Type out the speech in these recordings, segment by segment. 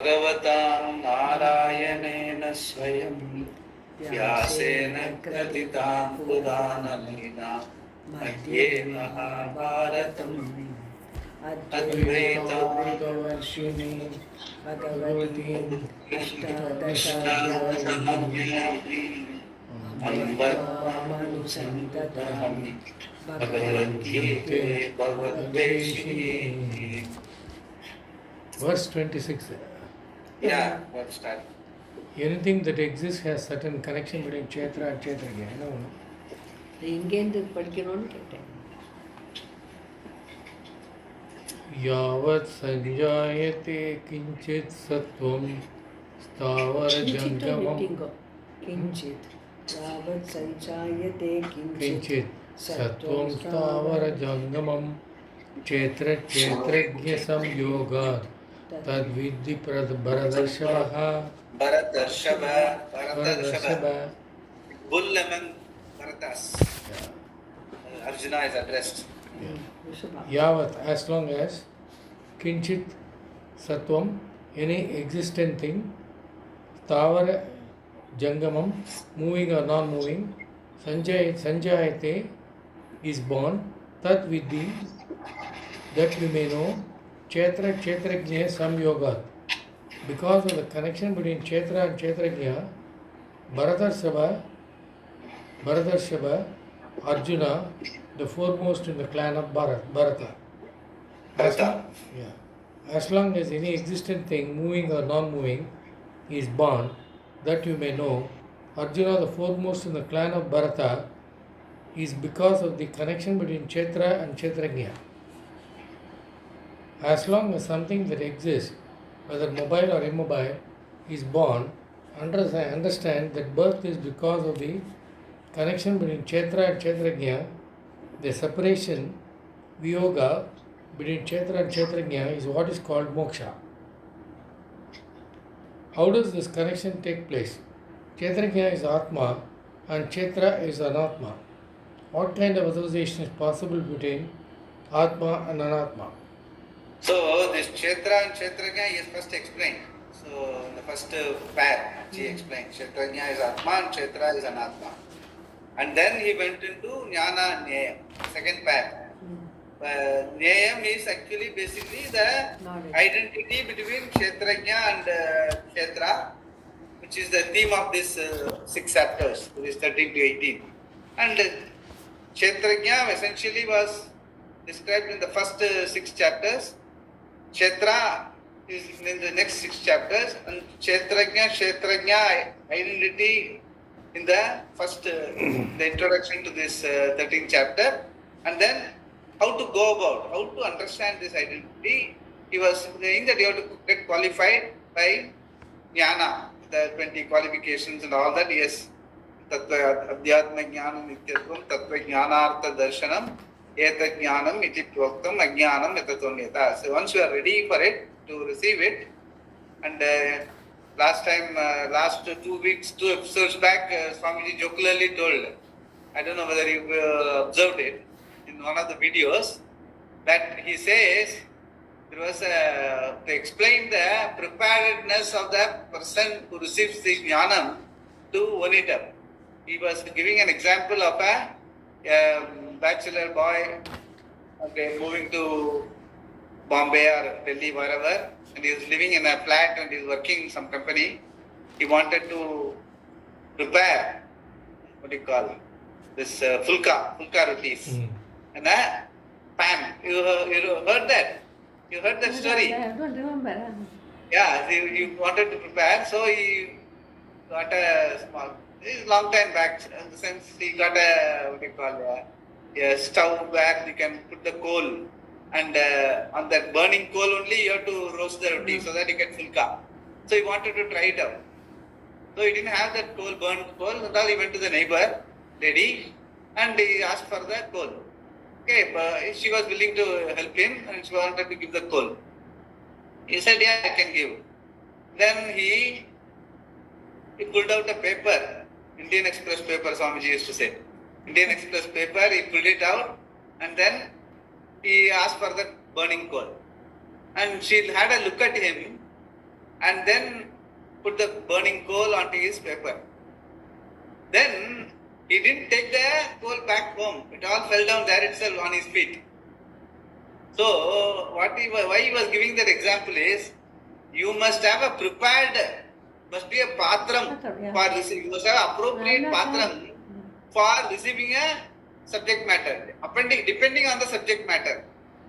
Bhagavatam Narayanena Swayam Vyasena Kratitam Puranamina Madhye Mahabharatam Advaita Bhagavati Ashtadashavyayam Ambamanusandadami Bhagavad Gita Bhagavad Verse 26. Yeah, let's start. Anything that exists has certain connection between Kshetra and Kshetragya. I know. இங்கேருந்து படிக்கணும்னு கேட்டேன். Yavat sanjayate kinchit sattvam sthavara jangamam किञ्चित् यावत् सञ्जायते kinchit sattvam sthavara jangamam kshetra kshetragya samyogat tadvidhi bharadarshavaha Bharatarshava. Bull among Bharatas. Arjuna is addressed. Yavat, as long as kinchit sattvam, any existent thing, sthavara jangamam, moving or non-moving, sanjayate is born, tat vidhi, that we may know, kshetra kshetragya samyogat. Because of the connection between kshetra and kshetragya, Bharatarshava, Arjuna, the foremost in the clan of Bharata. As long as any existent thing, moving or non-moving, is born, that you may know, Arjuna, the foremost in the clan of Bharata, is because of the connection between Kshetra and Kshetragya. As long as something that exists, whether mobile or immobile, is born, understand that birth is because of the connection between Kshetra and Kshetragya. The separation, viyoga, between Kshetra and Kshetragya is what is called moksha. How does this connection take place? Kshetragya is Atma and Kshetra is Anatma. What kind of association is possible between Atma and Anatma? So, this Kshetra and Kshetragya is first explained. So, in the first pair, he explained Kshetragya is Atma and Kshetra is Anatma. And then he went into Jnana Nyayam, second pair. Nyayam is actually basically the identity between Kshetragya and Kshetra, which is the theme of this 6 chapters, this 13 to 18. And Kshetragya essentially was described in the first 6 chapters. Kshetra is in the next 6 chapters, and Kshetragya identity in the first, the introduction to this 13th chapter, and then how to go about, how to understand this identity. He was saying that you have to get qualified by jnana, the 20 qualifications and all that. Yes, tattva adhyatma jnanam nityatvam, tattva jnanartha darshanam, eta jnanam iti proktam, ajnanam etatonyata. So once you are ready for it, to receive it, and last 2 weeks, 2 episodes back, Swamiji jocularly told, I don't know whether you observed it in one of the videos, that he says there was to explain the preparedness of the person who receives the jnanam to own it up. He was giving an example of a bachelor boy, moving to Bombay or Delhi, wherever, and he was living in a flat and he was working in some company. He wanted to prepare, this fulka rotis, and a pan. You heard that? You heard that story? I don't remember. Yeah, he wanted to prepare, so he got a small, long time back, in the sense he got a, a stove where you can put the coal. And on that burning coal only you have to roast the roti so that you get fulka. So he wanted to try it out. So he didn't have that burnt coal. So he went to the neighbor lady and he asked for the coal. Okay, but she was willing to help him and she wanted to give the coal. He said, yeah, I can give. Then he pulled out a paper, Indian Express paper, Swamiji used to say. Indian Express paper, he pulled it out and then he asked for the burning coal. And she had a look at him and then put the burning coal onto his paper. Then he didn't take the coal back home. It all fell down there itself on his feet. So why he was giving that example is, you must have a prepared, must be a patram Patram, yeah. for receiving. You must have appropriate patram for receiving a subject matter, depending on the subject matter.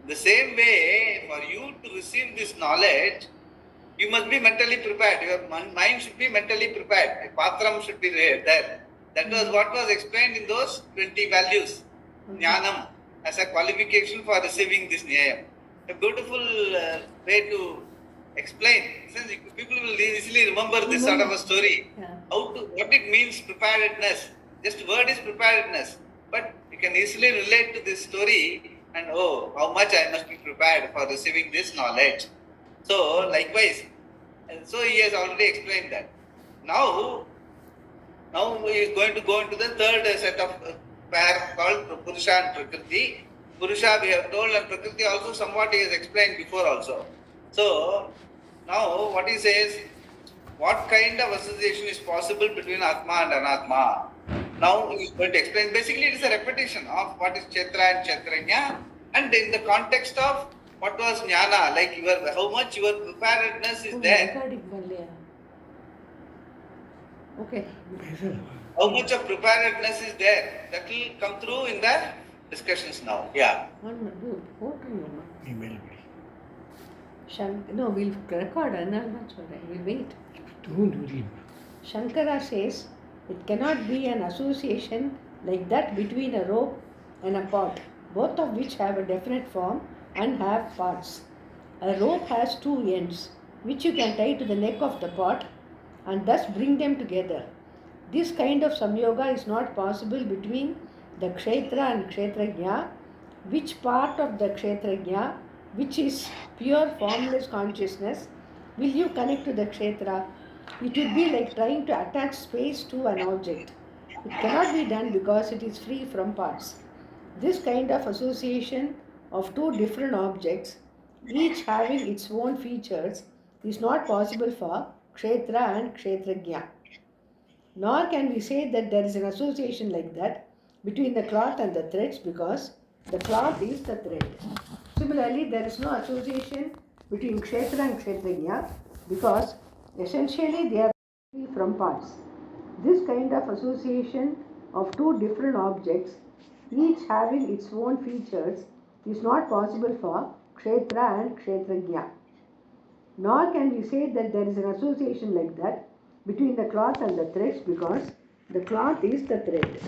The same way, for you to receive this knowledge, you must be mentally prepared. Your mind should be mentally prepared. A patram should be there. That was what was explained in those 20 values. Jnanam as a qualification for receiving this Nyayam. A beautiful way to explain. Since people will easily remember this sort of a story. Yeah. What it means preparedness. Just word is preparedness. But you can easily relate to this story and how much I must be prepared for receiving this knowledge. So likewise, so he has already explained that. Now he is going to go into the third set of pair called Purusha and Prakriti. Purusha we have told, and Prakriti also somewhat he has explained before also. So now what he says, what kind of association is possible between Atma and Anatma? Now he is going to explain. Basically it is a repetition of what is Kshetra and Kshetrajna, and in the context of what was Jnana, like how much your preparedness is there. Recording only. Okay. How much of preparedness is there? That will come through in the discussions now. Yeah. Email me. No, we'll record. We'll wait. Don't worry. Shankara says it cannot be an association like that between a rope and a pot, both of which have a definite form and have parts. A rope has two ends, which you can tie to the neck of the pot and thus bring them together. This kind of samyoga is not possible between the Kshetra and Kshetrajna. Which part of the Kshetrajna, which is pure formless consciousness, will you connect to the Kshetra? It would be like trying to attach space to an object. It cannot be done because it is free from parts. This kind of association of two different objects, each having its own features, is not possible for Kshetra and Kshetrajna. Nor can we say that there is an association like that between the cloth and the threads because the cloth is the thread. Similarly, there is no association between Kshetra and Kshetrajna because essentially they are free from parts. This kind of association of two different objects, each having its own features, is not possible for Kshetra and Kshetrajna. Nor can we say that there is an association like that between the cloth and the threads because the cloth is the thread.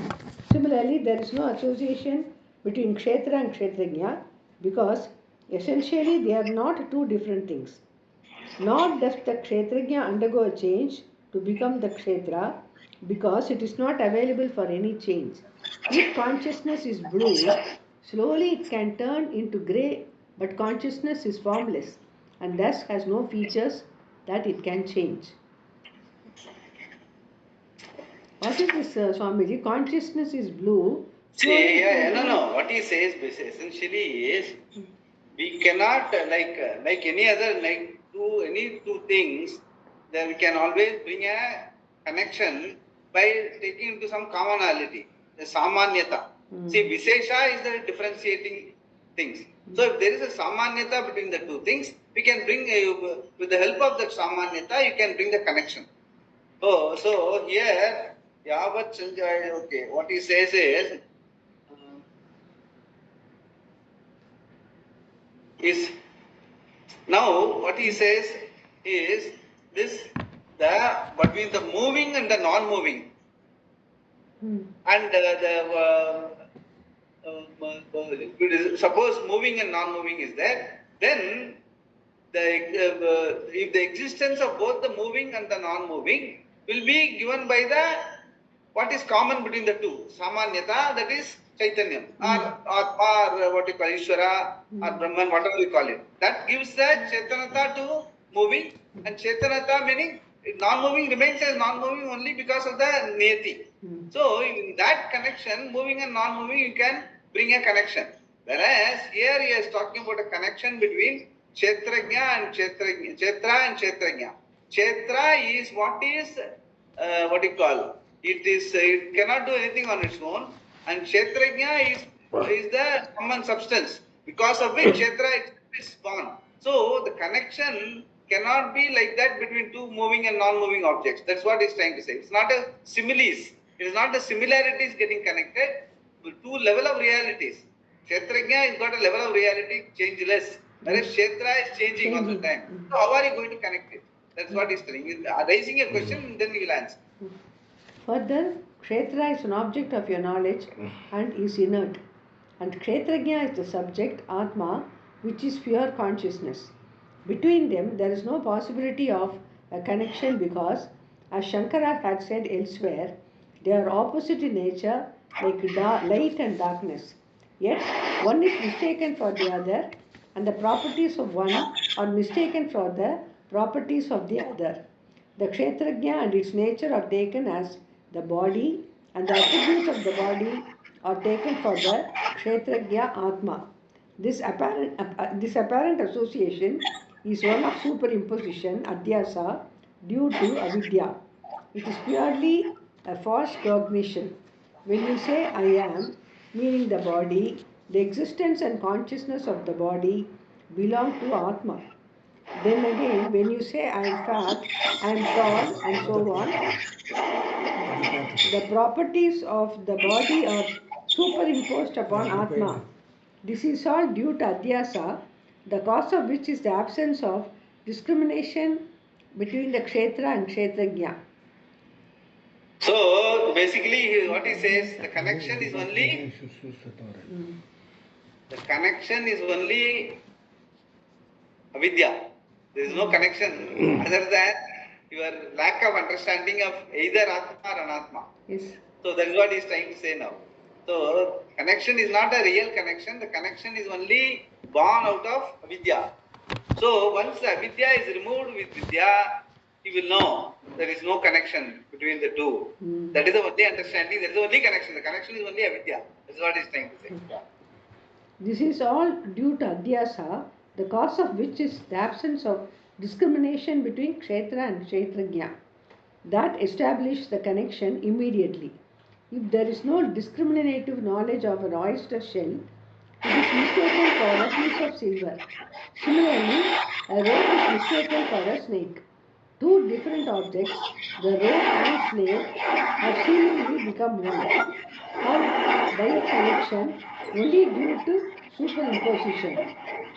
Similarly, there is no association between Kshetra and Kshetrajna because essentially they are not two different things. Nor does the Kshetrajna undergo a change to become the Kshetra because it is not available for any change. If consciousness is blue, slowly it can turn into grey, but consciousness is formless and thus has no features that it can change. What is this, Swamiji? Consciousness is blue. No. What he says essentially is, we cannot like any other any two things. Then we can always bring a connection by taking into some commonality, the samanyata. See, Vishesha is the differentiating things. So if there is a samanyata between the two things, we can bring with the help of that samanyata, you can bring the connection. So here, Yavat Sanjay, okay, what he says is now what he says is this, the between the moving and the non-moving. And suppose moving and non-moving is there, then if the existence of both the moving and the non-moving will be given by the what is common between the two, samanyata, that is Chaitanyam, or Atma, or what you call Ishvara, or Brahman, whatever you call it. That gives the Chetanata to moving, and Chetanata meaning non-moving remains as non-moving only because of the Niyati. So in that connection, moving and non-moving, you can bring a connection. Whereas here he is talking about a connection between Kshetrajna and Kshetra and Kshetrajna. Kshetra is what is, what do you call? It cannot do anything on its own, and Kshetrajna is the common substance, because of which Kshetra is born. So the connection cannot be like that between two moving and non-moving objects. That's what he's trying to say. It's not a similes. It is not the similarities getting connected to two level of realities. Kshetrajna has got a level of reality changeless, whereas Kshetra is changing all the time. So how are you going to connect it? That's what he's telling. He's raising a question, then he will answer. Further, Kshetra is an object of your knowledge and is inert. And Kshetrajna is the subject, Atma, which is pure consciousness. Between them, there is no possibility of a connection because, as Shankara had said elsewhere, they are opposite in nature, like light and darkness. Yet, one is mistaken for the other, and the properties of one are mistaken for the properties of the other. The Kshetrajna and its nature are taken as the body, and the attributes of the body are taken for the Kshetrajna Atma. This apparent association is one of superimposition, adhyasa, due to avidya. It is purely a false cognition. When you say I am, meaning the body, the existence and consciousness of the body belong to Atma. Then again, when you say I am fat, I am tall, and so on, the properties of the body are superimposed upon Atma. This is all due to Adhyasa, the cause of which is the absence of discrimination between the Kshetra and Kshetrajna. So basically, what he says, the connection is only avidya. There is no connection other than your lack of understanding of either Atma or Anatma. Yes. So that is what he is trying to say now. So connection is not a real connection. The connection is only born out of avidya. So once the avidya is removed with vidya, he will know there is no connection between the two. That is the only understanding. That is the only connection. The connection is only avidya. That is what he is trying to say. This is all due to Adhyasa, the cause of which is the absence of discrimination between Kshetra and Kshetrajna. That establishes the connection immediately. If there is no discriminative knowledge of an oyster shell, it is mistaken for a piece of silver. Similarly, a rope is mistaken for a snake. Two different objects, the rope and snake, have seemingly become one. How? By a connection only due to superimposition.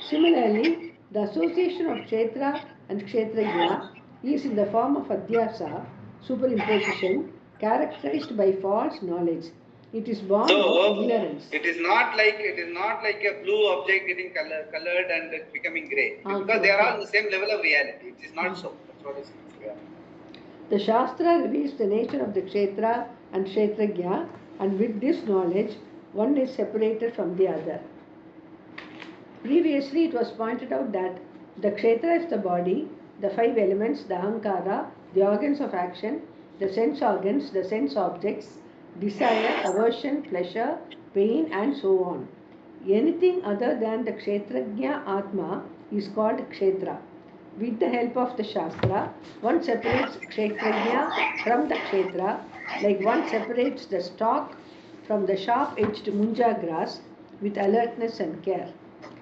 Similarly, the association of Kshetra and Kshetrajna is in the form of Adhyasa, superimposition, characterized by false knowledge. It is born of ignorance. It is not like a blue object getting colored and becoming grey. Because they are all the same level of reality. It is not so. That's what it is. The Shastra reveals the nature of the Kshetra and Kshetrajna, and with this knowledge, one is separated from the other. Previously, it was pointed out that the Kshetra is the body, the five elements, the Ahankara, the organs of action, the sense organs, the sense objects, desire, aversion, pleasure, pain, and so on. Anything other than the Kshetrajna Atma is called Kshetra. With the help of the Shastra, one separates Kshetrajna from the Kshetra, like one separates the stalk from the sharp-edged munja grass with alertness and care.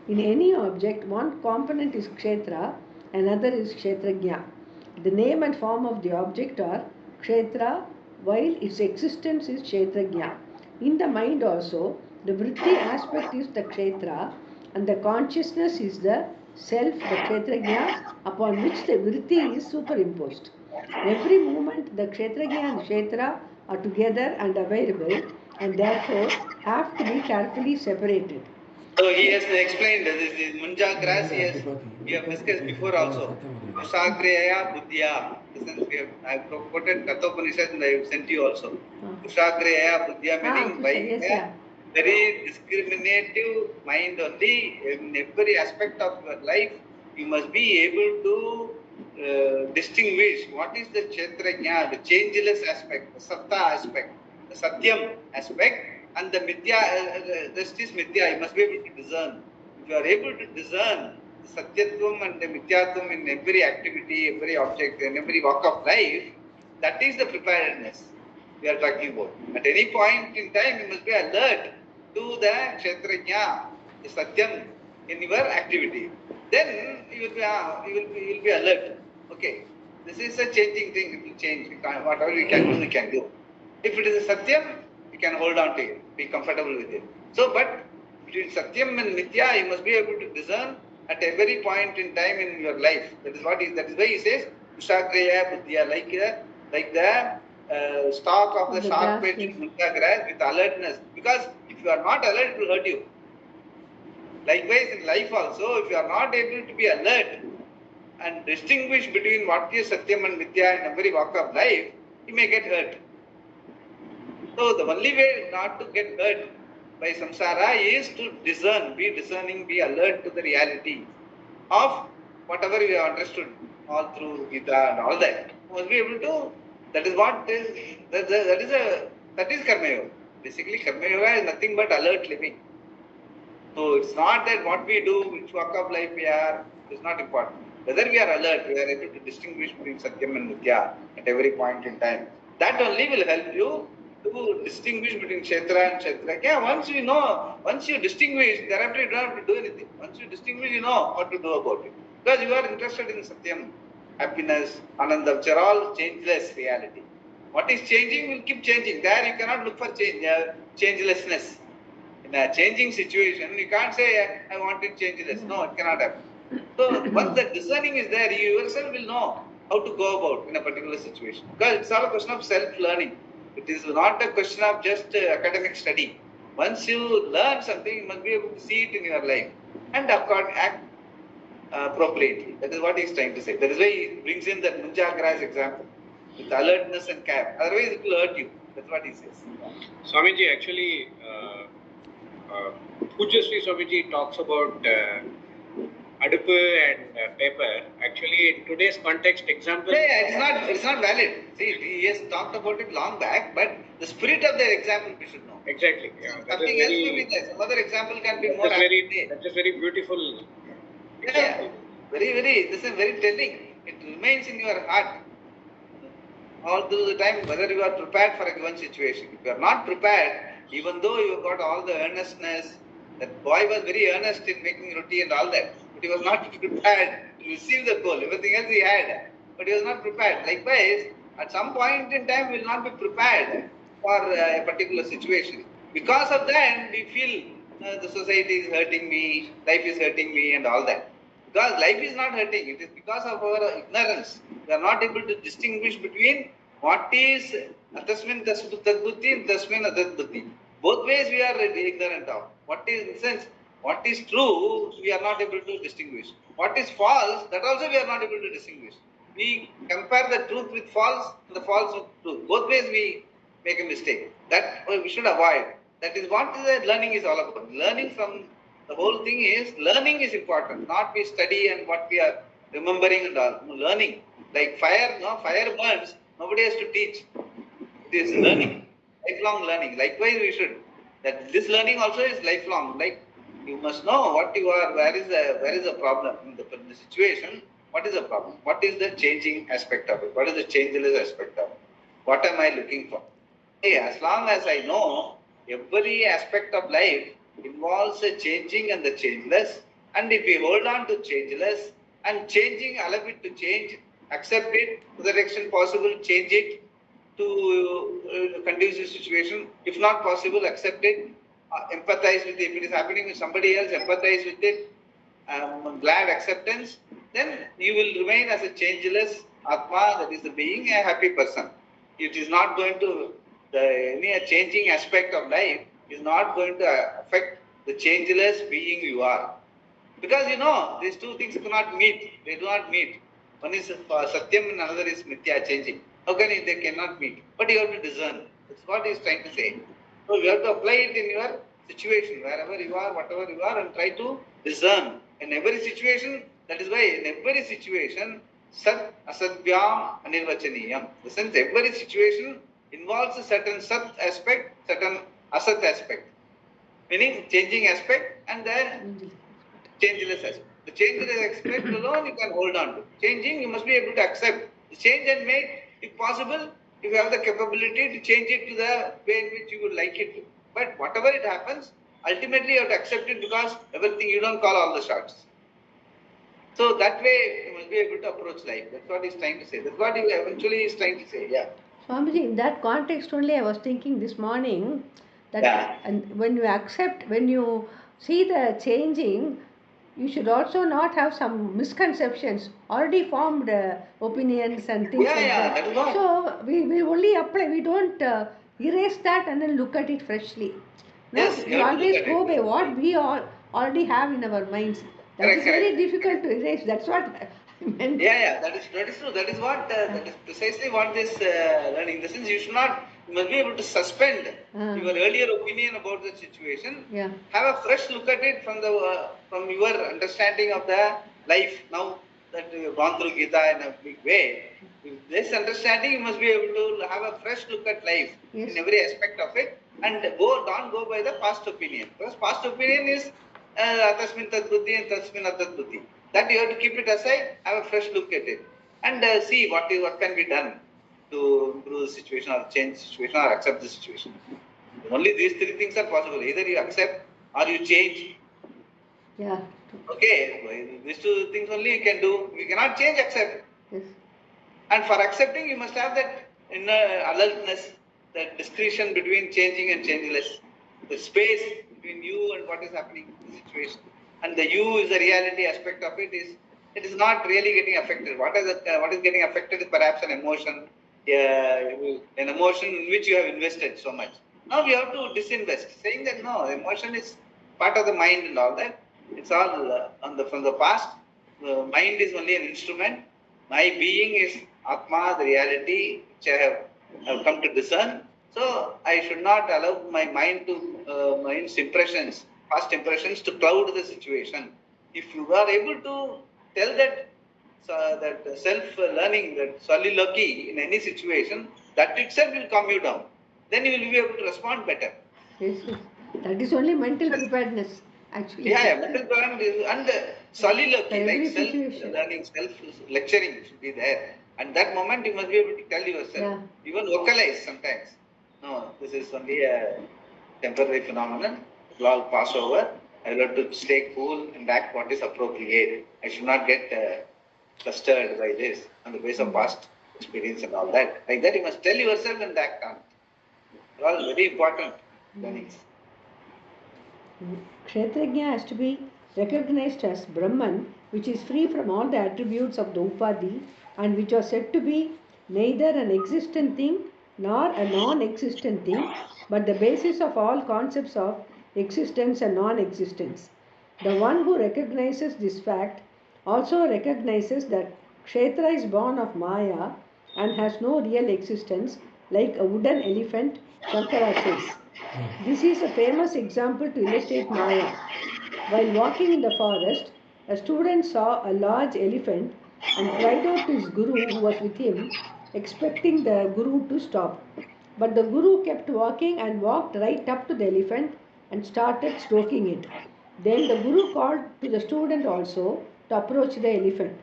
In any object, one component is Kshetra, another is Kshetrajna. The name and form of the object are Kshetra, while its existence is Kshetrajna. In the mind also, the vritti aspect is the Kshetra, and the consciousness is the self, the Kshetrajna, upon which the vritti is superimposed. Every moment, the Kshetrajna and Kshetra are together and available, and therefore have to be carefully separated. So he has explained this munja grass. We have discussed before also. Kusagreya buddhya. I have quoted Kathopanishad and I have sent you also. Kusagreya buddhya meaning by a very discriminative mind only. In every aspect of your life, you must be able to distinguish what is the Kshetrajna, the changeless aspect, the Satta aspect, the Satyam aspect, and the Mithya, rest is Mithya. You must be able to discern. If you are able to discern Satyatvam and the Mithyatvam in every activity, every object, and every walk of life, that is the preparedness we are talking about. At any point in time, you must be alert to the Kshetrajna, the Satyam in your activity. Then you will be alert. Okay, this is a changing thing, it will change. Whatever we can do, we can do. If it is a Satyam, you can hold on to it, be comfortable with it. So, but between Satyam and Mithya, you must be able to discern at every point in time in your life. That is why he says, Kushagraya Buddhya, like the stalk of the sharp-edged Munga grass with alertness. Because if you are not alert, it will hurt you. Likewise, in life also, if you are not able to be alert and distinguish between what is Satyam and Mithya in every walk of life, you may get hurt. So the only way not to get hurt by samsara is to discern, be discerning, be alert to the reality of whatever we have understood all through Gita and all that. You must be able to, that is what is, that is Karma Yoga. Basically Karma Yoga is nothing but alert living. So it's not that what we do, which walk of life we are, is not important. Whether we are alert, we are able to distinguish between Satyam and Mithya at every point in time. That only will help you to distinguish between Kshetra and Kshetra. Yeah, once you distinguish, thereafter you don't have to do anything. Once you distinguish, you know what to do about it. Because you are interested in Satyam, happiness, Ananda, which are all changeless reality. What is changing will keep changing. There you cannot look for changelessness. In a changing situation, you can't say, I want it changeless. No, it cannot happen. So once the discerning is there, you yourself will know how to go about in a particular situation. Because it's all a question of self-learning. It is not a question of just academic study. Once you learn something, you must be able to see it in your life and act appropriately. That is what he is trying to say. That is why he brings in that Munja grass example with alertness and care. Otherwise, it will hurt you. That's what he says. Swamiji, actually, Pujya Sri Swamiji talks about adupu and paper. Actually, in today's context, example. Yeah, it's not valid. See, he has talked about it long back, but the spirit of their example we should know. Exactly. Yeah, something else may be there. Some other example can be more. That is very beautiful. Example. Yeah, this is very telling. It remains in your heart all through the time, whether you are prepared for a given situation. If you are not prepared, even though you got all the earnestness, that boy was very earnest in making roti and all that, but he was not prepared to receive the coal. Everything else he had, but he was not prepared. Likewise, at some point in time, we will not be prepared for a particular situation. Because of that, we feel the society is hurting me, life is hurting me, and all that. Because life is not hurting, it is because of our ignorance. We are not able to distinguish between what is atasmin tadbuddhi and tasmin atadbuddhi. Both ways we are ignorant of. What is, in the sense, what is true, we are not able to distinguish. What is false, that also we are not able to distinguish. We compare the truth with false and the false with truth. Both ways we make a mistake. That we should avoid. That is what the learning is all about. Learning from the whole thing is, learning is important, not we study and what we are remembering and all. Learning. Like fire, fire burns, nobody has to teach. It is learning, lifelong learning. Likewise, we should. That this learning also is lifelong. Like you must know what you are, where is the problem in the situation, what is the problem? What is the changing aspect of it? What is the changeless aspect of it? What am I looking for? Hey, as long as I know every aspect of life involves the changing and the changeless, and if we hold on to changeless and changing, allow it to change, accept it to the extent possible, change it to conducive situation. If not possible, accept it, empathize with it. If it is happening with somebody else, empathize with it, glad acceptance, then you will remain as a changeless Atma, that is the being, a happy person. It is not going to, any changing aspect of life is not going to affect the changeless being you are. Because these two things cannot meet. They do not meet. One is Satyam and another is Mithya, changing. How can they cannot meet? But you have to discern. That's what he is trying to say. So you have to apply it in your situation, wherever you are, whatever you are, and try to discern. In every situation, that is why in every situation, Sat Asadvyam Anirvachaniyam. In the sense, every situation involves a certain Sat aspect, certain Asat aspect. Meaning changing aspect and the changeless aspect. The change that is expected alone, you can hold on to. Changing, you must be able to accept the change and make, if possible, if you have the capability to change it to the way in which you would like it to. But whatever it happens, ultimately you have to accept it because everything, you don't call all the shots. So that way you must be able to approach life. That's what he's trying to say. That's what he eventually is trying to say. Yeah. Swamiji, in that context only, I was thinking this morning that Yeah. and when you accept, when you see the changing, you should also not have some misconceptions, already formed opinions and things Yeah, like yeah, that. that is what. So we only apply, we don't erase that and then look at it freshly. No, Yes, you we have to look always at go it. by what we all already have in our minds. That Correct, is very correct. difficult to erase. That's what I meant. Yeah, that is true. That is what that is precisely what this learning. In the sense, you must be able to suspend your earlier opinion about the situation. Yeah. Have a fresh look at it from your understanding of the life now that you have gone through Gita in a big way. With this understanding, you must be able to have a fresh look at life in every aspect of it, and don't go by the past opinion. Because past opinion is atasmin tad buddhi and tasmin atad buddhi. That you have to keep it aside, have a fresh look at it, and see what can be done to improve the situation or change the situation or accept the situation. Only these three things are possible. Either you accept or you change. Yeah. Okay, these two things only you can do. We cannot change, accept. Yes. And for accepting, you must have that inner alertness, that discretion between changing and changeless, the space between you and what is happening in the situation. And the you is the reality aspect of it is not really getting affected. What is getting affected is perhaps an emotion, an emotion in which you have invested so much. Now we have to disinvest, saying that no, emotion is part of the mind and all that. It's all from the past. The mind is only an instrument. My being is Atma, the reality which I have come to discern. So I should not allow my mind to mind's impressions, past impressions, to cloud the situation. If you are able to tell that self-learning, that soliloquy in any situation, that itself will calm you down. Then you will be able to respond better. Yes, yes. That is only mental preparedness, actually. Yeah, mental preparedness and soliloquy, For every like situation. self-learning, self-lecturing should be there. And that moment you must be able to tell yourself, even vocalize sometimes. No, this is only a temporary phenomenon. It will all pass over. I will have to stay cool and act what is appropriate. I should not get flustered by this on the basis of past experience and all that. Like that, you must tell yourself and act on it. They're all very important learnings. Kshetrajna has to be recognized as Brahman, which is free from all the attributes of the Upadhi and which are said to be neither an existent thing nor a non existent thing, but the basis of all concepts of existence and non existence. The one who recognizes this fact also recognizes that Kshetra is born of Maya and has no real existence, like a wooden elephant, Shankara says. This is a famous example to illustrate Maya. While walking in the forest, a student saw a large elephant and cried out to his guru who was with him, expecting the guru to stop. But the guru kept walking and walked right up to the elephant and started stroking it. Then the guru called to the student also to approach the elephant.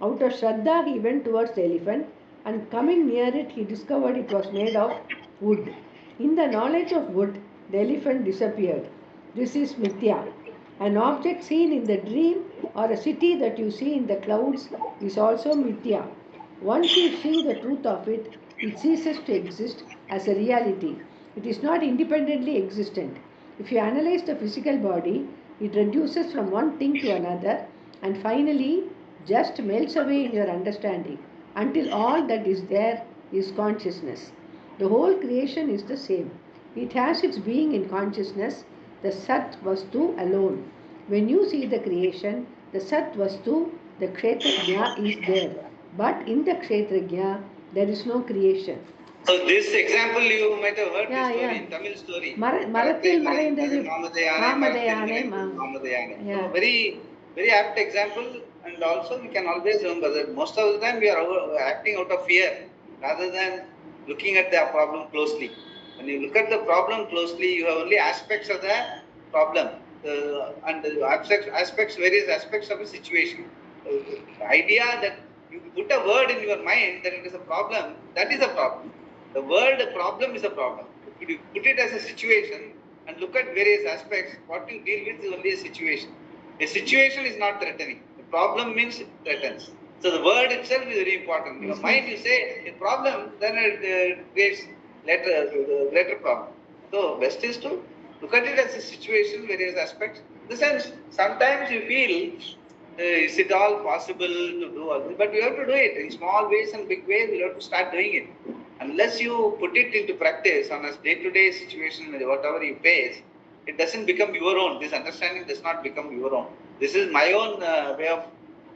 Out of Shraddha, he went towards the elephant and coming near it, he discovered it was made of wood. In the knowledge of wood, the elephant disappeared. This is Mithya. An object seen in the dream or a city that you see in the clouds is also Mithya. Once you see the truth of it, it ceases to exist as a reality. It is not independently existent. If you analyze the physical body, it reduces from one thing to another and finally just melts away in your understanding until all that is there is consciousness. The whole creation is the same. It has its being in consciousness, the Sat Vastu alone. When you see the creation, the Sat Vastu, the Kshetrajna is there. But in the Kshetrajna, there is no creation. So this example you might have heard Yeah, this story yeah. in Tamil story. Marathil Maraindadu Maratthil Mamadayane. Yeah. So very apt example, and also we can always remember that most of the time we are acting out of fear rather than looking at the problem closely. When you look at the problem closely, you have only aspects of the problem. and the various aspects of a situation. The idea that you put a word in your mind that it is a problem, that is a problem. The word problem is a problem. If you put it as a situation and look at various aspects, what you deal with is only a situation. A situation is not threatening. The problem means it threatens. So the word itself is very important. In your mind you say a problem, then it creates later problem. So best is to look at it as a situation, various aspects. In the sense, sometimes you feel, is it all possible to do all this? But you have to do it in small ways and big ways. You have to start doing it. Unless you put it into practice on a day-to-day situation, whatever you face, it doesn't become your own. This understanding does not become your own. This is my own way of.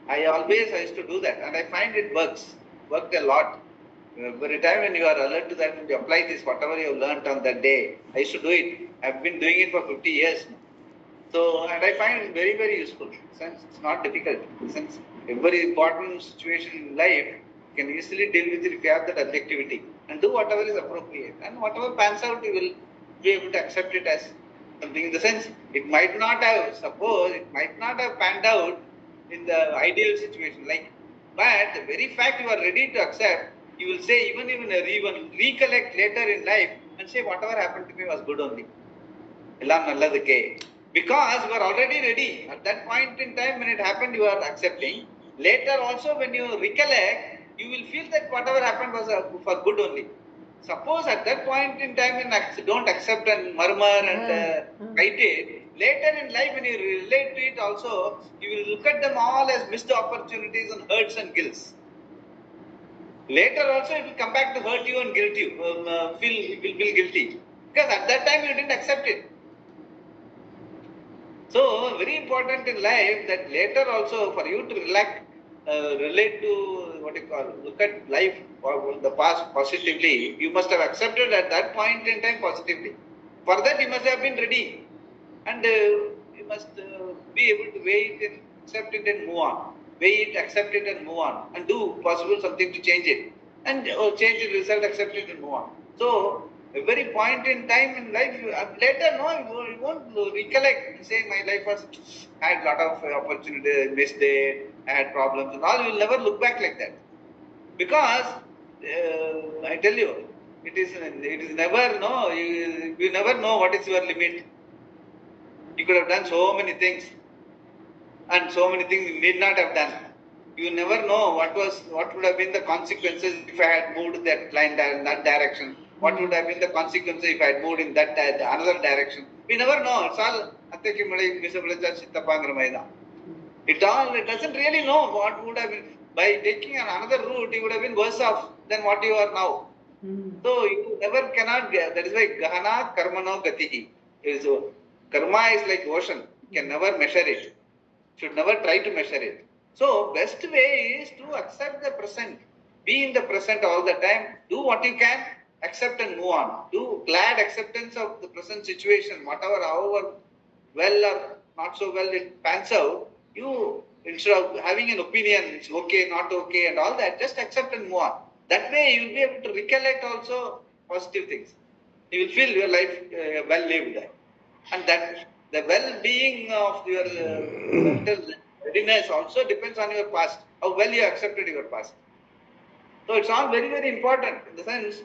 I used to do that, and I find it worked a lot. Every time when you are alert to that, you apply this, whatever you have learned on that day. I used to do it. I've been doing it for 50 years now. So, and I find it very, very useful. Since it's not difficult. Since every important situation in life can easily deal with it if you have that objectivity and do whatever is appropriate. And whatever pans out, you will be able to accept it as something. In the sense, it might not have panned out in the ideal situation. But the very fact you are ready to accept, you will say, even recollect later in life and say, whatever happened to me was good only. Because you are already ready. At that point in time when it happened, you are accepting. Later also when you recollect, you will feel that whatever happened was for good only. Suppose at that point in time when don't accept and murmur and fight it, later in life when you relate to it also, you will look at them all as missed opportunities and hurts and guilts. Later also it will come back to hurt you and guilt you, you will feel guilty. Because at that time you didn't accept it. So, very important in life that later also for you to relate to look at life or the past positively, you must have accepted at that point in time positively. For that you must have been ready and you must be able to weigh it and accept it and move on. Weigh it, accept it and move on and do possible something to change it and change the result, accept it and move on. So, a very point in time in life, you won't recollect and say my life had a lot of opportunities, missed it, I had problems and all. You will never look back like that. Because I tell you, it is never, you never know what is your limit. You could have done so many things and so many things you need not have done. You never know what would have been the consequences if I had moved that line in that direction. What would have been the consequences if I had moved in that another direction? We never know. It's all it doesn't really know what would have been. By taking another route, you would have been worse off than what you are now. So you never cannot get. That is why Gahana Karmano Gatihi. Karma is like ocean. You can never measure it. Should never try to measure it. So best way is to accept the present. Be in the present all the time. Do what you can. Accept and move on. Do glad acceptance of the present situation. However well or not so well it pans out. You, instead of having an opinion, it's okay, not okay and all that, just accept and move on. That way you will be able to recollect also positive things. You will feel your life well lived. And that the well-being of your mental readiness also depends on your past, how well you accepted your past. So it's all very, very important in the sense,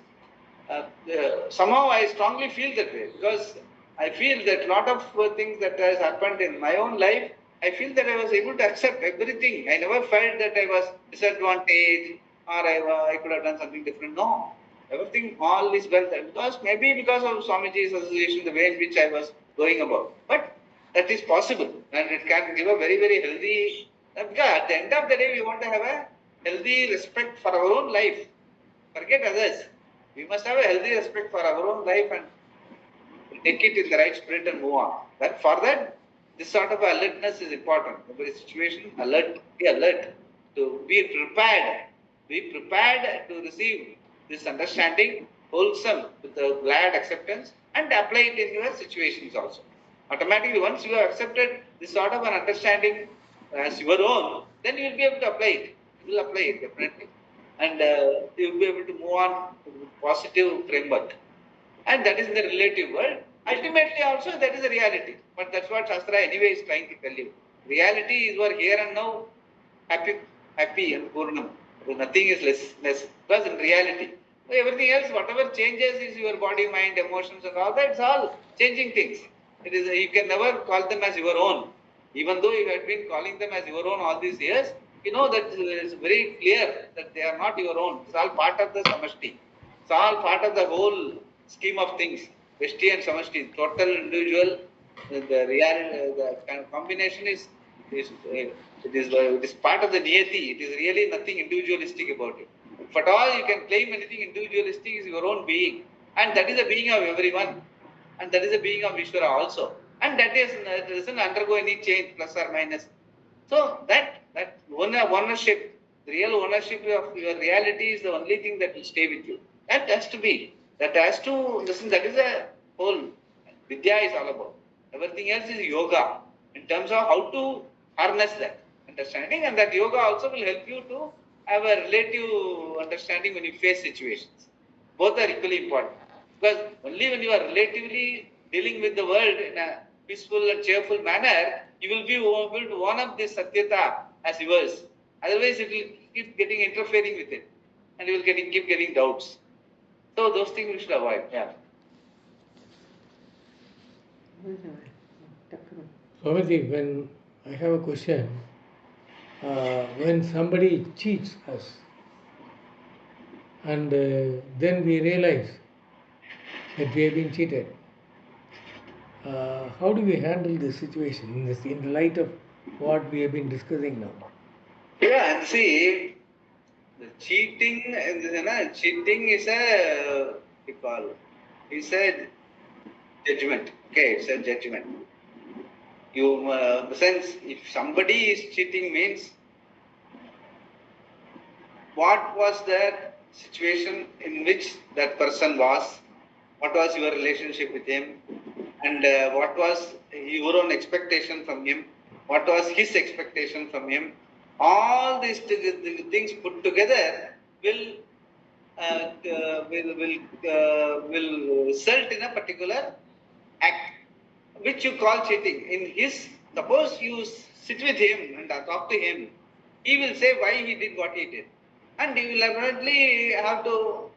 somehow I strongly feel that way because I feel that a lot of things that has happened in my own life, I feel that I was able to accept everything. I never felt that I was disadvantaged or I could have done something different. No, everything all is well done because of Swamiji's association, the way in which I was going about. But that is possible and it can give a very, very healthy, because at the end of the day we want to have a healthy respect for our own life. Forget others. We must have a healthy respect for our own life and take it in the right spirit and move on. But for that, this sort of alertness is important. Every situation, be alert, to be prepared. Be prepared to receive this understanding, wholesome, with a glad acceptance, and apply it in your situations also. Automatically, once you have accepted this sort of an understanding as your own, then you will be able to apply it. You will apply it definitely. And you will be able to move on to positive framework. And that is in the relative world. Ultimately also that is a reality. But that's what Shastra anyway is trying to tell you. Reality is your here and now, happy and Purnam. Nothing is less. Because in reality, everything else, whatever changes is your body, mind, emotions and all that, it's all changing things. It is, you can never call them as your own. Even though you have been calling them as your own all these years, you know that it's very clear that they are not your own. It's all part of the samashti. It's all part of the whole scheme of things. Veshti and samashti, total individual, the real, the kind of combination it is part of the niyati. It is really nothing individualistic about it. If at all you can claim anything individualistic is your own being, and that is the being of everyone, and that is the being of Ishvara also, and that doesn't undergo any change, plus or minus. So that ownership, the real ownership of your reality is the only thing that will stay with you. That has to be. That has to listen. That is a whole Vidya is all about. Everything else is yoga in terms of how to harness that understanding, and that yoga also will help you to have a relative understanding when you face situations. Both are equally important because only when you are relatively dealing with the world in a peaceful and cheerful manner, you will be able to one up this satyata as yours. Otherwise, it will keep getting interfering with it, and you will keep getting doubts. So those things we should avoid. Yeah. Swamiji, when I have a question, when somebody cheats us and then we realize that we have been cheated, how do we handle this situation in the light of what we have been discussing now? Yeah, and see, the cheating is a we call is a judgment. Okay, it's a judgment. You sense if somebody is cheating means what was that situation in which that person was, what was your relationship with him, and what was your own expectation from him, what was his expectation from him. All these things put together will will result in a particular act which you call cheating. In his, suppose you sit with him and talk to him, he will say why he did what he did, and you will definitely have to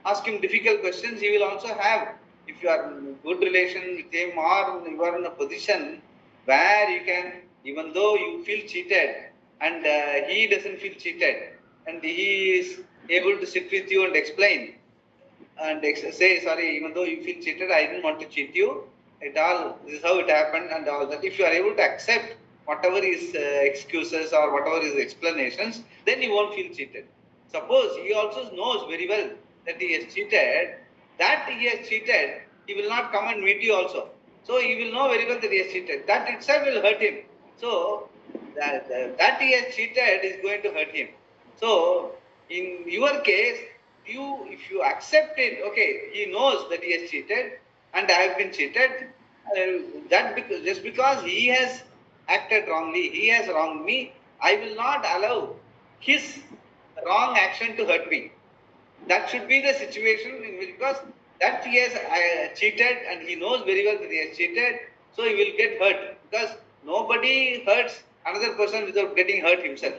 ask him difficult questions. He will also have, if you are in good relation with him or you are in a position where you can, even though you feel cheated and he doesn't feel cheated, and he is able to sit with you and explain and say, sorry, even though you feel cheated, I didn't want to cheat you. This is how it happened and all that. If you are able to accept whatever his excuses or whatever his explanations, then you won't feel cheated. Suppose he also knows very well that he has cheated, he will not come and meet you also. So he will know very well that he has cheated. That itself will hurt him. So that he has cheated is going to hurt him. So in your case, if you accept it, okay, he knows that he has cheated and I have been cheated. Just because he has acted wrongly, he has wronged me, I will not allow his wrong action to hurt me. That should be the situation in which, because that he has cheated and he knows very well that he has cheated, so he will get hurt, because nobody hurts another person without getting hurt himself.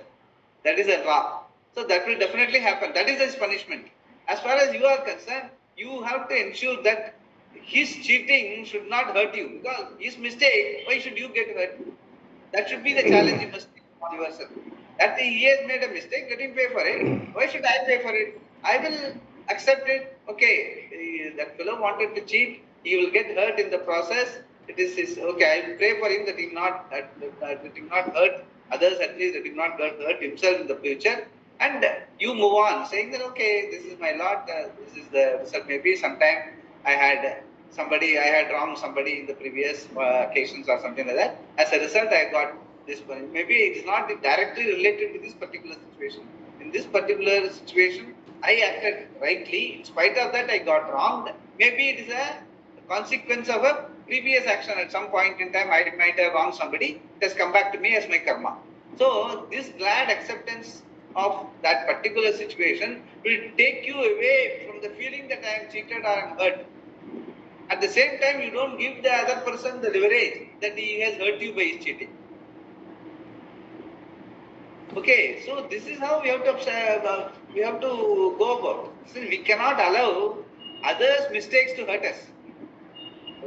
That is a law. So that will definitely happen. That is his punishment. As far as you are concerned, you have to ensure that his cheating should not hurt you, because his mistake, why should you get hurt? That should be the challenge you must take on yourself. That he has made a mistake, let him pay for it. Why should I pay for it? I will accept it. Okay, that fellow wanted to cheat. He will get hurt in the process. It is his, okay, I will pray for him that he not hurt others, at least that he not hurt himself in the future. And you move on, saying that, okay, this is my lot, this is the result. Maybe sometime I had wronged somebody in the previous occasions or something like that. As a result, I got this one. Maybe it's not directly related to this particular situation. In this particular situation, I acted rightly. In spite of that, I got wronged. Maybe it is a consequence of a previous action. At some point in time, I might have wronged somebody. It has come back to me as my karma. So this glad acceptance of that particular situation will take you away from the feeling that I am cheated or I am hurt. At the same time, you don't give the other person the leverage that he has hurt you by his cheating. Okay, so this is how we have to go about. See, we cannot allow others' mistakes to hurt us.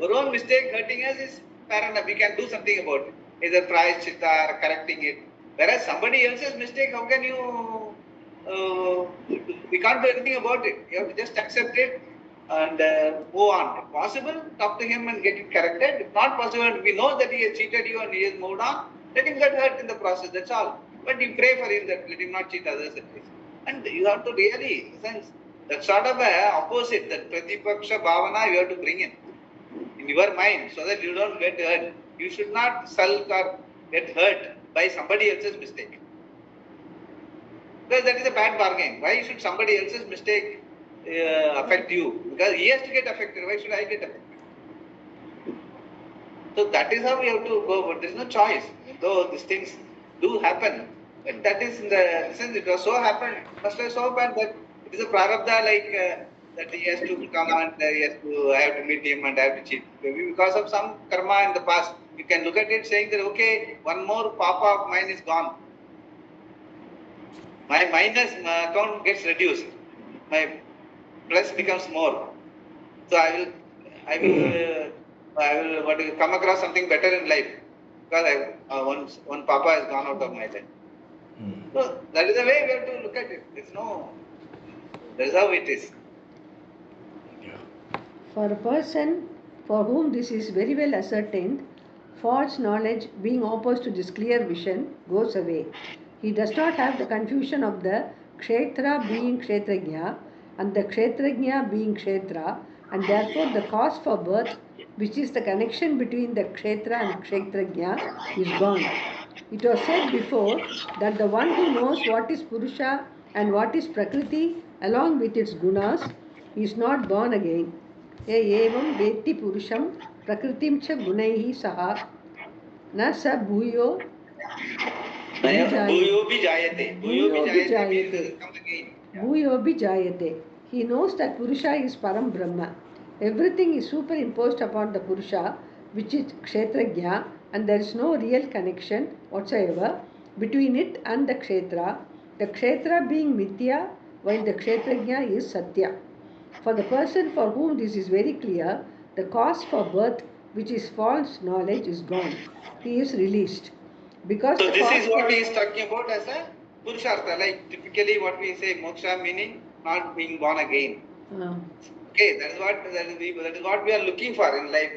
Our own mistake hurting us is fair enough. We can do something about it, either prayaschitta or correcting it. Whereas somebody else's mistake, how can you? We can't do anything about it. You have to just accept it and move on. If possible, talk to him and get it corrected. If not possible, we know that he has cheated you and he has moved on. Let him get hurt in the process. That's all. But you pray for him that let him not cheat others at least. And you have to really, in a sense, that sort of a opposite, that pratipaksha bhavana, you have to bring in your mind so that you don't get hurt. You should not sulk or get hurt by somebody else's mistake. Because that is a bad bargain. Why should somebody else's mistake affect you? Because he has to get affected. Why should I get affected? So that is how we have to go. But there is no choice. Though these things do happen, but that is in the sense it was so happened. Must have so happened that it is a prarabdha that he has to come and I have to meet him and I have to cheat. Maybe because of some karma in the past, you can look at it saying that okay, one more papa of mine is gone. My minus account gets reduced. My plus becomes more. So I will come across something better in life because one papa has gone out of my life. So that is the way we have to look at it. That is how it is. For a person for whom this is very well ascertained, false knowledge being opposed to this clear vision goes away. He does not have the confusion of the kshetra being kshetrajna and the kshetrajna being kshetra, and therefore the cause for birth, which is the connection between the kshetra and kshetrajna, is gone. It was said before that the one who knows what is Purusha and what is Prakriti along with its gunas is not born again. एवं वेत्ति पुरुषं प्रकृतिं च गुणैः सह न स भूयो भी जायते. He knows that Purusha is Param Brahma. Everything is superimposed upon the Purusha, which is Kshetrajna, and there is no real connection whatsoever between it and the Kshetra. The Kshetra being Mithya, while the Kshetrajna is Satya. For the person for whom this is very clear, the cause for birth, which is false knowledge, is gone. He is released. Because so this is what he is talking about as a Purushartha, like typically what we say moksha meaning not being born again. Okay, that is what we are looking for in life.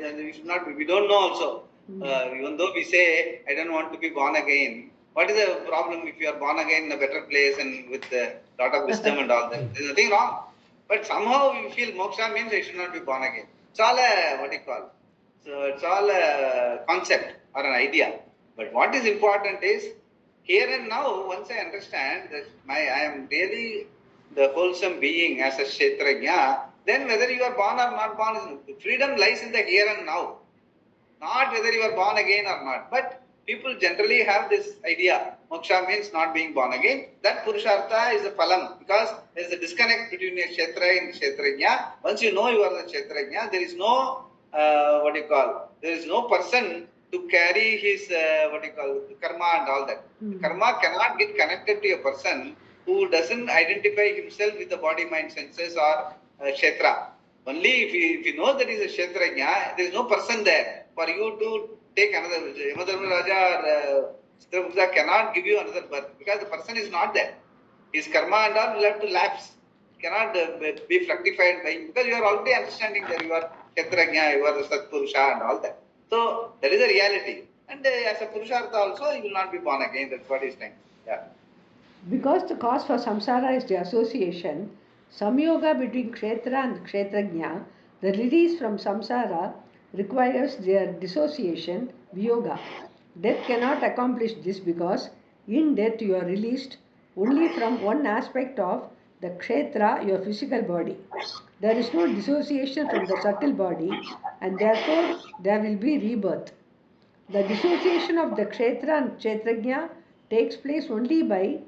We don't know also. Even though we say I don't want to be born again, what is the problem if you are born again in a better place and with a lot of wisdom and all that? There is nothing wrong. But somehow we feel moksha means I should not be born again. It's all it's all a concept or an idea. But what is important is here and now, once I understand that I am really the wholesome being as a kshetrajna, then whether you are born or not born, freedom lies in the here and now. Not whether you are born again or not. But people generally have this idea. Moksha means not being born again. That Purushartha is a phalam because there is a disconnect between a kshetra and kshetrajna. Once you know you are the kshetrajna, there is no, there is no person to carry his, karma and all that. Karma cannot get connected to a person who doesn't identify himself with the body, mind, senses or kshetra. Only if you know that he is a kshetrajna, there is no person there for you to take another. Yamadharmaraja or Chitraguప్ta cannot give you another birth because the person is not there. His karma and all will have to lapse. Cannot be fructified by because you are already understanding that you are kshetrajna, you are the Satpurusha and all that. So that is a reality. And as a Purushartha also, you will not be born again. That's what he is saying. Yeah. Because the cause for samsara is the association, samyoga between kshetra and kshetrajna, the release from samsara requires their dissociation, viyoga. Death cannot accomplish this because in death you are released only from one aspect of the kshetra, your physical body. There is no dissociation from the subtle body and therefore there will be rebirth. The dissociation of the kshetra and kshetrajna takes place only by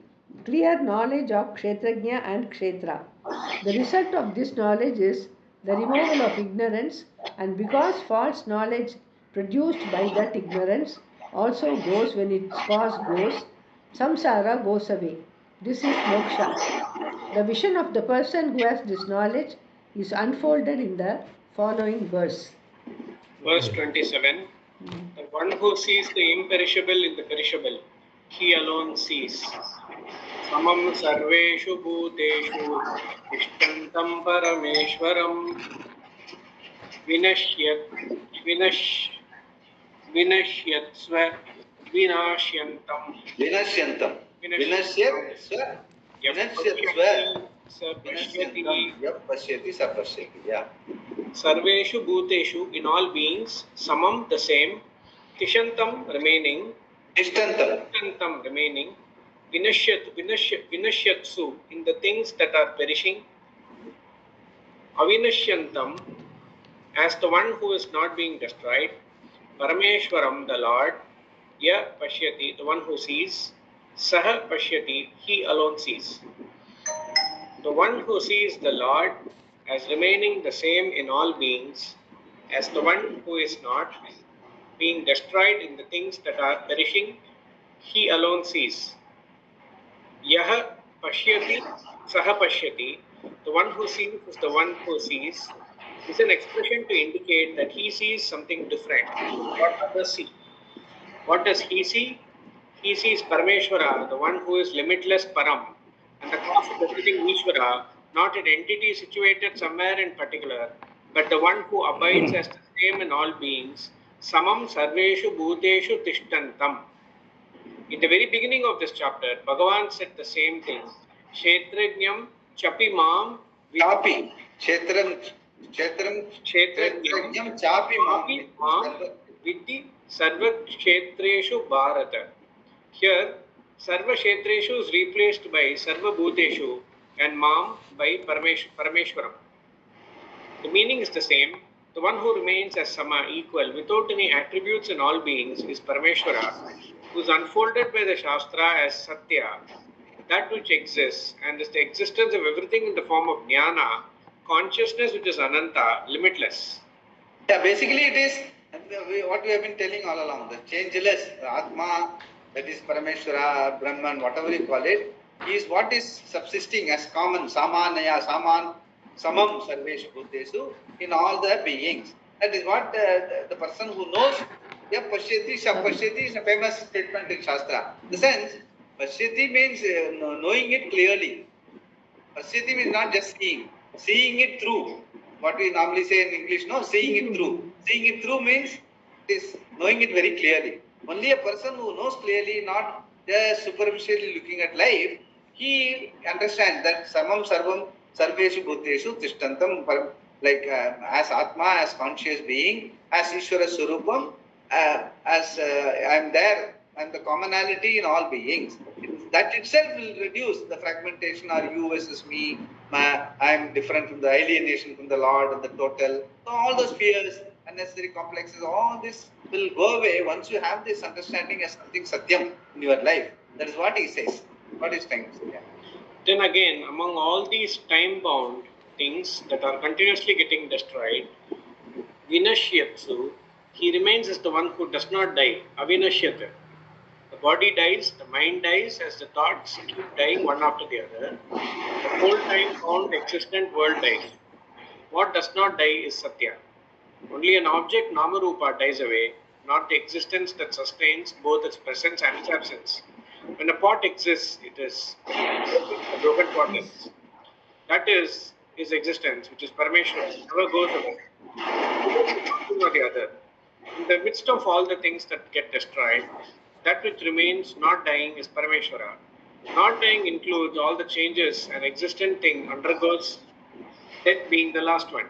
clear knowledge of kshetrajna and kshetra. The result of this knowledge is the removal of ignorance, and because false knowledge produced by that ignorance also goes when its cause goes, samsara goes away. This is moksha. The vision of the person who has this knowledge is unfolded in the following verse. Verse 27. The one who sees the imperishable in the perishable, he alone sees. Samam sarveshu bhuteshu tishtantam parameshwaram vinashyat vinash vinashyatsva vinashyantam Vinashyantam. Vinashyat swa. Vinashyat swa. Vinashyantam. Yap pashyati sa pashyati. Yeah. Sarveshu bhuteshu, in all beings, samam, the same, tishantam, remaining, Ishtantam. remaining, vinashyatsu, in the things that are perishing, avinashyantam, as the one who is not being destroyed, parameshwaram, the Lord, ya pashyati, the one who sees, saha pashyati, he alone sees. The one who sees the Lord as remaining the same in all beings, as the one who is not being destroyed in the things that are perishing, he alone sees. Yaha pashyati, saha pashyati, the one who sees is the one who sees, is an expression to indicate that he sees something different from what others see. What does he see? He sees Parameshwara, the one who is limitless Param, and the cause of everything Ishvara, not an entity situated somewhere in particular, but the one who abides as the same in all beings, Samam Sarveshu Bhuteshu Tishtantam. In the very beginning of this chapter, Bhagavan said the same thing. Kshetrajnam Chapi Mam Chapi. Kshetrajnam chapi Mam Vidhi Sarva Kshetreshu Bharata. Here, Sarva Kshetreshu is replaced by Sarva Bhuteshu and Mam by Parameshwaram. The meaning is the same. The one who remains as Sama, equal, without any attributes in all beings, is Parameshwara, who is unfolded by the Shastra as Satya, that which exists, and is the existence of everything in the form of Jnana, consciousness which is Ananta, limitless. Yeah, basically it is what we have been telling all along, the changeless, the Atma, that is Parameshwara, Brahman, whatever you call it, is what is subsisting as common, Samanaya, Samam, Sarveshu Bhutesu, in all the beings. That is what the person who knows, yeah, Pashyati, Sapashyati is a famous statement in Shastra. In the sense, Pashyati means knowing it clearly. Pashyati means not just seeing it through. What we normally say in English, no, seeing it through. Seeing it through means it is knowing it very clearly. Only a person who knows clearly, not just superficially looking at life, he understands that Samam Sarvam Sarveshu Bhuteshu Tishtantam, like as Atma, as conscious being, as Ishvara Surupam, as I am there, I am the commonality in all beings. That itself will reduce the fragmentation or you versus me, I am different from the alienation from the Lord and the total. So all those fears, unnecessary complexes, all this will go away once you have this understanding as something Satyam in your life. That is what he says. What is trying to say? Yeah. Then again, among all these time-bound things that are continuously getting destroyed, Vinashyatsu, he remains as the one who does not die, Avinashyata. The body dies, the mind dies as the thoughts keep dying one after the other. The whole time-bound existent world dies. What does not die is Satya. Only an object, Namarupa, dies away, not the existence that sustains both its presence and its absence. When a pot exists, it is a broken pot is. That is his existence, which is Parameshwara, never goes away. One or the other. In the midst of all the things that get destroyed, that which remains not dying is Parameshwara. Not dying includes all the changes an existent thing undergoes, death being the last one.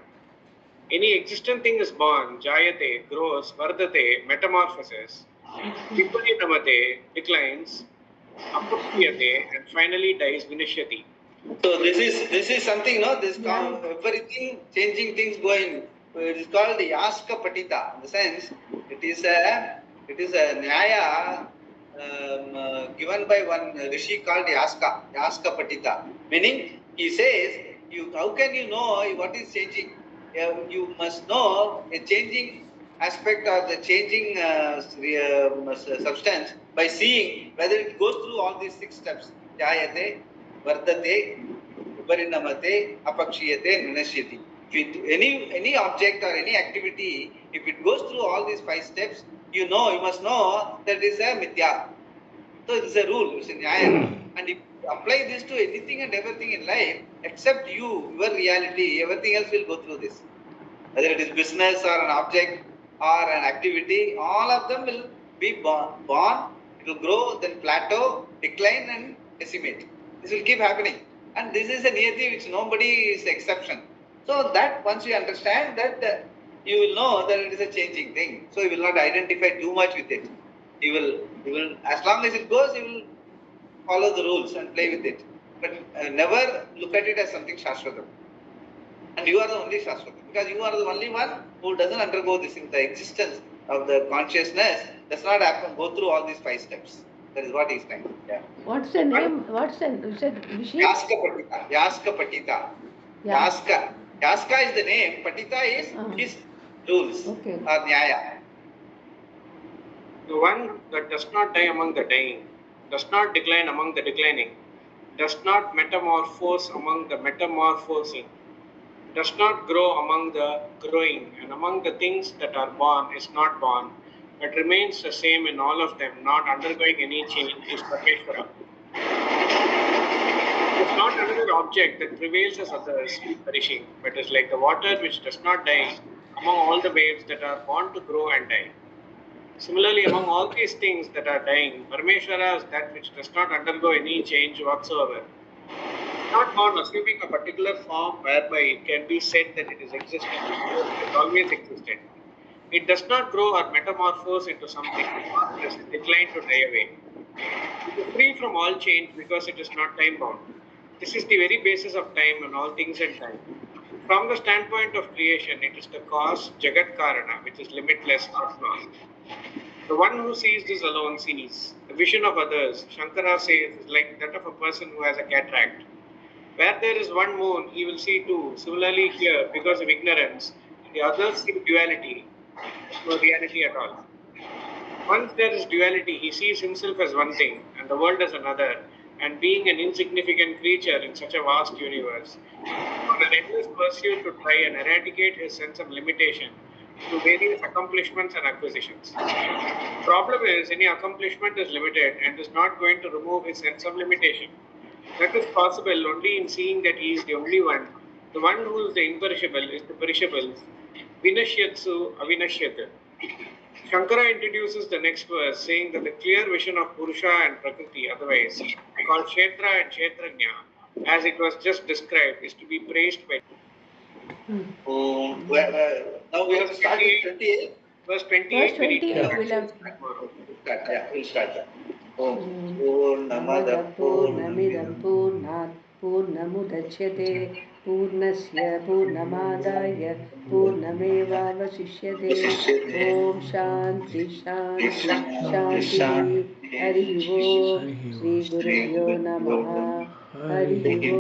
Any existent thing is born, jayate, grows, vardate, metamorphoses, viparitamate, declines, apurtiyate, and finally dies, vinishyati. So this is something, no? This everything changing things going. It is called the Yaska Patita. In the sense, it is a nyaya given by one rishi called Yaska Patita. Meaning, he says, how can you know what is changing? you must know a changing aspect or the changing substance by seeing whether it goes through all these 6 steps. Jayate, Vardate, Uparinamate, Apakshiyate, Vinashyati. Any object or any activity, if it goes through all these 5 steps, you must know that it is a mithya. So it is a rule, it's a nyaya. And if you apply this to anything and everything in life, except your reality, everything else will go through this. Whether it is business or an object or an activity, all of them will be born, it will grow, then plateau, decline and decimate. This will keep happening. And this is a niyati which nobody is exception. So that once you understand that, you will know that it is a changing thing. So you will not identify too much with it. You will, as long as it goes, you will follow the rules and play with it. But never look at it as something shashvatam. And you are the only Shaswata, because you are the only one who doesn't undergo this in the existence of the consciousness, does not happen, go through all these 5 steps. That is what he is trying. Yeah. What's the name? What's the, you said Vishi? Yaska Patita. Yaska Patita. Yeah. Yaska. Yaska is the name, Patita is his rules Okay. or Nyaya. The one that does not die among the dying, does not decline among the declining, does not metamorphose among the metamorphosing, does not grow among the growing, and among the things that are born is not born, but remains the same in all of them, not undergoing any change, is Parmeshwara. It is not another object that prevails as others, perishing, but is like the water which does not die among all the waves that are born to grow and die. Similarly, among all these things that are dying, Parmeshwara is that which does not undergo any change whatsoever. Not born assuming a particular form whereby it can be said that it is existing because it has always existed. It does not grow or metamorphose into something, or it is declined to die away. It is free from all change because it is not time bound. This is the very basis of time and all things in time. From the standpoint of creation, it is the cause, Jagat Karana, which is limitless, Atma. The one who sees this alone sees. The vision of others, Shankara says, is like that of a person who has a cataract. Where there is one moon, he will see two. Similarly here, because of ignorance, the others see duality, no reality at all. Once there is duality, he sees himself as one thing and the world as another, and being an insignificant creature in such a vast universe, on an endless pursuit to try and eradicate his sense of limitation through various accomplishments and acquisitions. Problem is, any accomplishment is limited and is not going to remove his sense of limitation. That is possible only in seeing that he is the only one. The one who is the imperishable is the perishable. Vinashyatsu avinashyata. Shankara introduces the next verse saying that the clear vision of Purusha and Prakriti, otherwise called Kshetra and Kshetrajna, as it was just described, is to be praised by. Now we have to start with 28. Verse 28. Verse 28 will have. We'll start. Namada Purnamidam Purnat Purnamudachyate Purnasya Purnamadaya Purnameva Vasishyate Om Shanti Shanti Shanti Hari Om Sri Gurubhyo Namaha Hari Om